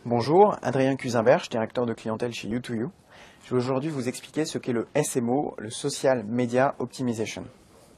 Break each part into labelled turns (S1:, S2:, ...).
S1: Bonjour, Adrien Cusinberge, directeur de clientèle chez U2U. Je vais aujourd'hui vous expliquer ce qu'est le SMO, le Social Media Optimization.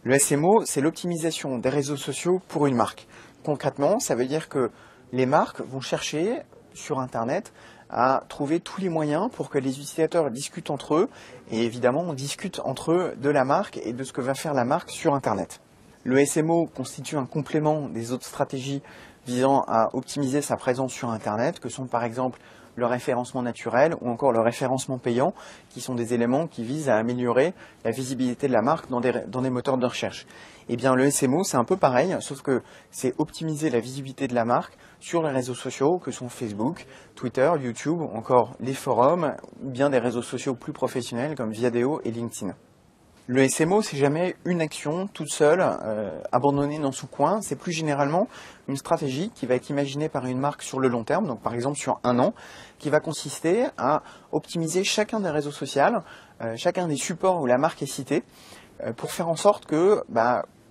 S1: Le SMO, c'est l'optimisation des réseaux sociaux pour une marque. Concrètement, ça veut dire que les marques vont chercher sur Internet à trouver tous les moyens pour que les utilisateurs discutent entre eux et évidemment on discute entre eux de la marque et de ce que va faire la marque sur Internet. Le SMO constitue un complément des autres stratégies visant à optimiser sa présence sur Internet, que sont par exemple le référencement naturel ou encore le référencement payant, qui sont des éléments qui visent à améliorer la visibilité de la marque dans des moteurs de recherche. Eh bien, le SMO, c'est un peu pareil, sauf que c'est optimiser la visibilité de la marque sur les réseaux sociaux, que sont Facebook, Twitter, YouTube, ou encore les forums, ou bien des réseaux sociaux plus professionnels comme Viadeo et LinkedIn. Le SMO, c'est jamais une action toute seule, abandonnée dans son coin. C'est plus généralement une stratégie qui va être imaginée par une marque sur le long terme, donc par exemple sur un an, qui va consister à optimiser chacun des réseaux sociaux, chacun des supports où la marque est citée, pour faire en sorte que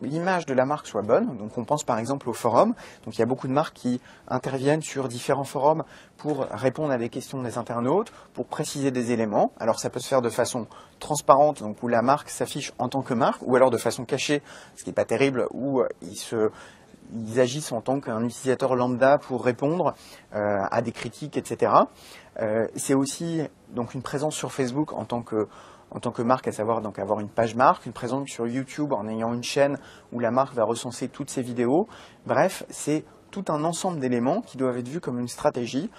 S1: l'image de la marque soit bonne. Donc on pense par exemple aux forums. Donc il y a beaucoup de marques qui interviennent sur différents forums pour répondre à des questions des internautes, pour préciser des éléments. Alors ça peut se faire de façon transparente, donc où la marque s'affiche en tant que marque, ou alors de façon cachée, ce qui n'est pas terrible, où ils agissent en tant qu'un utilisateur lambda pour répondre à des critiques, etc. C'est aussi donc une présence sur Facebook en tant que marque, à savoir donc avoir une page marque, une présence sur YouTube en ayant une chaîne où la marque va recenser toutes ses vidéos. Bref, c'est tout un ensemble d'éléments qui doivent être vus comme une stratégie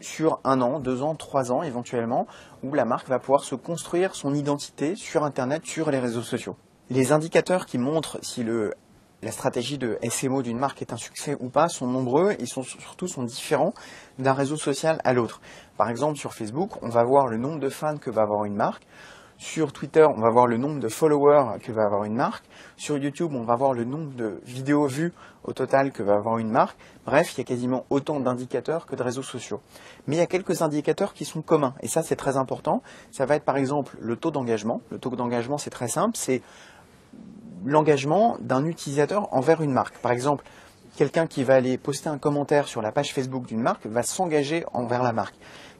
S1: sur 1 an, 2 ans, 3 ans éventuellement, où la marque va pouvoir se construire son identité sur Internet, sur les réseaux sociaux. Les indicateurs qui montrent si la stratégie de SMO d'une marque est un succès ou pas sont nombreux et sont différents d'un réseau social à l'autre. Par exemple, sur Facebook, on va voir le nombre de fans que va avoir une marque. Sur Twitter, on va voir le nombre de followers que va avoir une marque. Sur YouTube, on va voir le nombre de vidéos vues au total que va avoir une marque. Bref, il y a quasiment autant d'indicateurs que de réseaux sociaux. Mais il y a quelques indicateurs qui sont communs. Et ça, c'est très important. Ça va être par exemple le taux d'engagement. Le taux d'engagement, c'est très simple. C'est l'engagement d'un utilisateur envers une marque. Par exemple, quelqu'un qui va aller poster un commentaire sur la page Facebook d'une marque va s'engager envers la marque.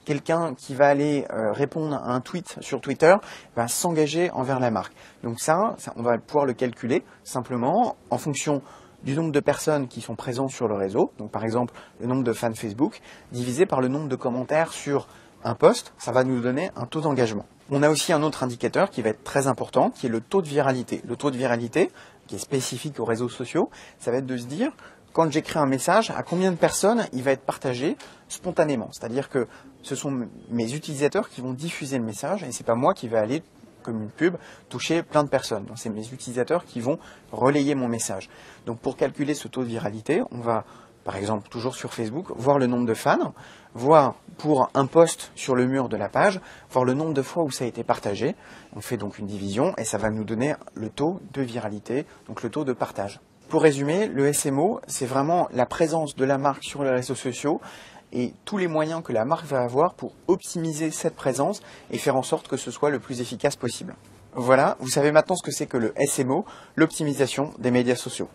S1: Quelqu'un qui va aller répondre à un tweet sur Twitter va s'engager envers la marque. Donc ça, on va pouvoir le calculer simplement en fonction du nombre de personnes qui sont présentes sur le réseau. Donc par exemple, le nombre de fans Facebook divisé par le nombre de commentaires sur un post, ça va nous donner un taux d'engagement. On a aussi un autre indicateur qui va être très important, qui est le taux de viralité. Le taux de viralité, qui est spécifique aux réseaux sociaux, ça va être de se dire, quand j'écris un message, à combien de personnes il va être partagé spontanément. C'est-à-dire que ce sont mes utilisateurs qui vont diffuser le message et c'est pas moi qui vais aller, comme une pub, toucher plein de personnes. Donc c'est mes utilisateurs qui vont relayer mon message. Donc pour calculer ce taux de viralité, on va, par exemple, toujours sur Facebook, voir le nombre de fans, voir pour un post sur le mur de la page, voir le nombre de fois où ça a été partagé. On fait donc une division et ça va nous donner le taux de viralité, donc le taux de partage. Pour résumer, le SMO, c'est vraiment la présence de la marque sur les réseaux sociaux et tous les moyens que la marque va avoir pour optimiser cette présence et faire en sorte que ce soit le plus efficace possible. Voilà, vous savez maintenant ce que c'est que le SMO, l'optimisation des médias sociaux.